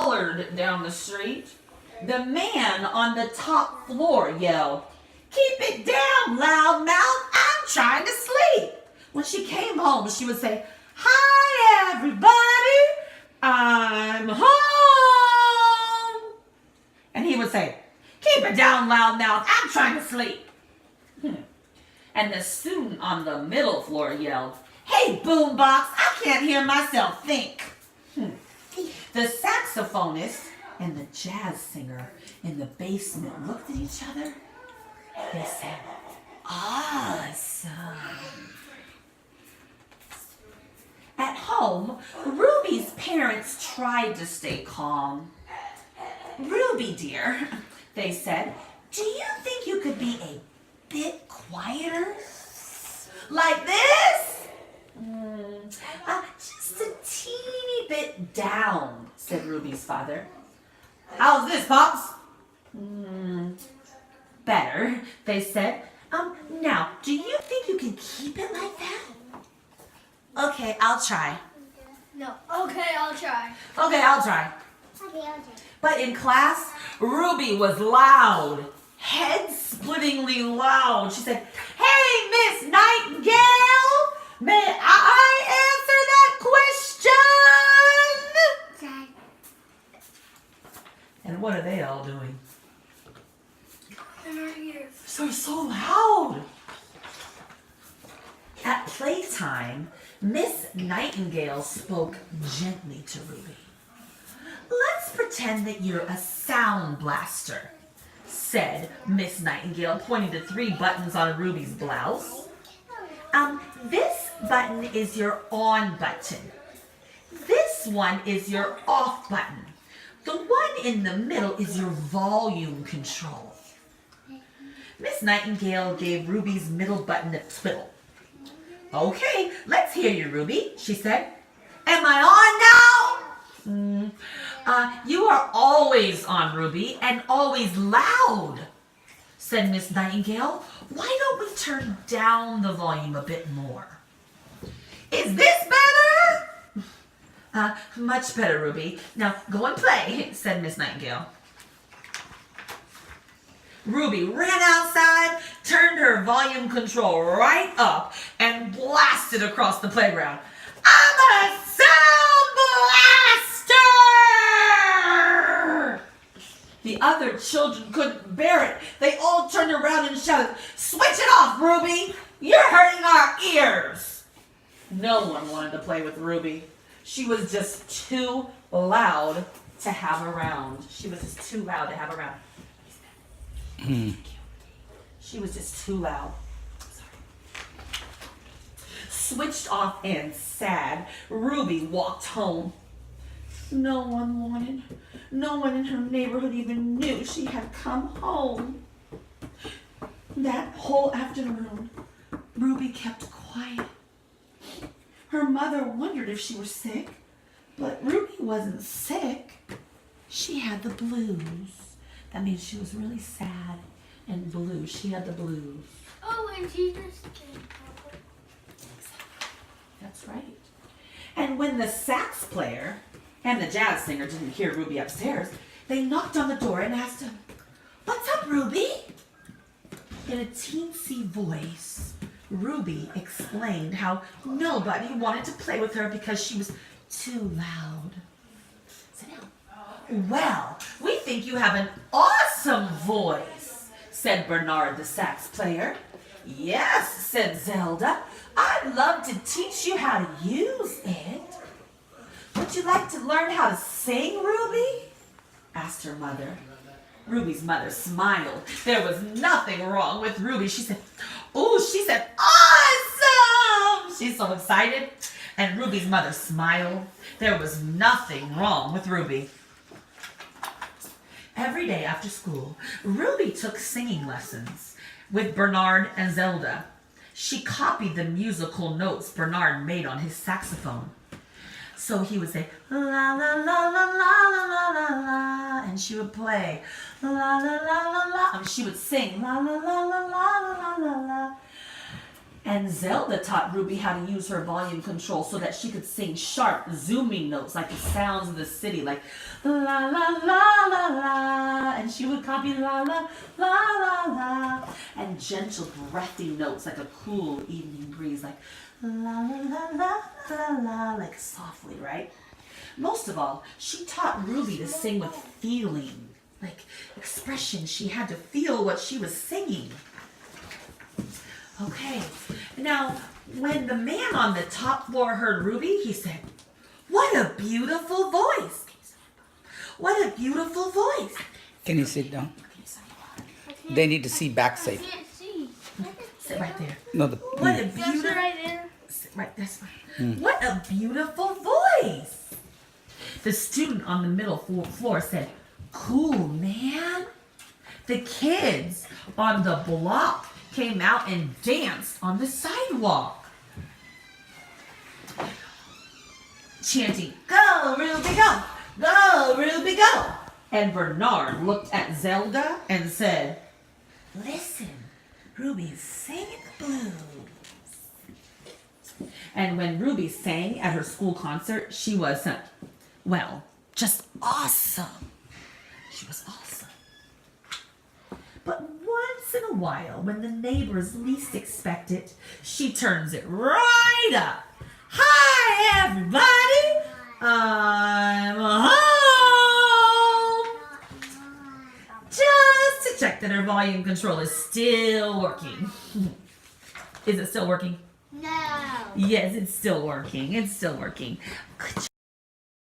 hollered down the street. The man on the top floor yelled, "Keep it down, loudmouth, I'm trying to sleep." When she came home, she would say, "Hi, everybody, I'm home." And he would say, "Keep it down, loudmouth, I'm trying to sleep." And the student on the middle floor yelled, "Hey, boombox, I can't hear myself think." The saxophonist and the jazz singer in the basement looked at each other. They said, "Awesome." At home, Ruby's parents tried to stay calm. "Ruby, dear," they said, "do you think you could be a bit quieter? Like this?" Just a teeny bit down," said Ruby's father. "How's this, Pops?" Better," they said. Now, do you think you can keep it like that?" "Okay, I'll try." No. Okay, I'll try. "Okay, I'll try." Okay, I'll try. But in class, Ruby was loud, head-splittingly loud. She said, "Hey, Miss Nightingale, may I answer that question?" And what are they all doing? So loud. At playtime, Miss Nightingale spoke gently to Ruby. "Let's pretend that you're a sound blaster," said Miss Nightingale, pointing to 3 buttons on Ruby's blouse. This button is your on button. This one is your off button. The one in the middle is your volume control." Miss Nightingale gave Ruby's middle button a twiddle. "Okay, let's hear you, Ruby," she said. "Am I on now?" You are always on, Ruby, and always loud," said Miss Nightingale. "Why don't we turn down the volume a bit more?" "Is this better?" Much better, Ruby. Now go and play," said Miss Nightingale. Ruby ran outside, turned her volume control right up, and blasted across the playground. "I'm a sound blaster!" The other children couldn't bear it. They all turned around and shouted, "Switch it off, Ruby! You're hurting our ears!" No one wanted to play with Ruby. She was just too loud to have around. She was just too loud to have around. She was just too loud. Sorry. Switched off and sad, Ruby walked home. No one in her neighborhood even knew she had come home. That whole afternoon, Ruby kept quiet. Her mother wondered if she were sick, but Ruby wasn't sick. She had the blues. That means she was really sad and blue. She had the blues. Oh, and she just came. That's right. And when the sax player and the jazz singer didn't hear Ruby upstairs, they knocked on the door and asked him, "What's up, Ruby?" In a teensy voice, Ruby explained how nobody wanted to play with her because she was too loud. Sit down. "Well, we think you have an awesome voice," said Bernard the sax player. "Yes," said Zelda. "I'd love to teach you how to use it." "Would you like to learn how to sing, Ruby?" asked her mother. Ruby's mother smiled. There was nothing wrong with Ruby. She said, "Awesome!" She's so excited. And Ruby's mother smiled. There was nothing wrong with Ruby. Every day after school, Ruby took singing lessons with Bernard and Zelda. She copied the musical notes Bernard made on his saxophone. So he would say, "La la la la la la la la la," and she would play, "La la la la la," and she would sing, "La la la la la la la la la." And Zelda taught Ruby how to use her volume control so that she could sing sharp, zooming notes like the sounds of the city, like la la la la la. And she would copy la la la la la. And gentle, breathy notes like a cool evening breeze, like la la la la la la, like softly, right? Most of all, she taught Ruby to sing with feeling, like expression. She had to feel what she was singing. Okay, now when the man on the top floor heard Ruby, he said, "What a beautiful voice! What a beautiful voice!" Can you sit down? They need to see I backside. can't see. Sit right there. No, What a That's beautiful. right there. Sit right this way. What a beautiful voice! The student on the middle floor said, "Cool, man." The kids on the block came out and danced on the sidewalk, chanting, "Go, Ruby, go! Go, Ruby, go!" And Bernard looked at Zelda and said, "Listen, Ruby's singing the blues." And when Ruby sang at her school concert, she was, well, just awesome. She was awesome. But once in a while, when the neighbors least expect it, she turns it right up. "Hi, everybody! I'm home!" Just to check that her volume control is still working. Is it still working? No. Yes, it's still working. It's still working. Good job.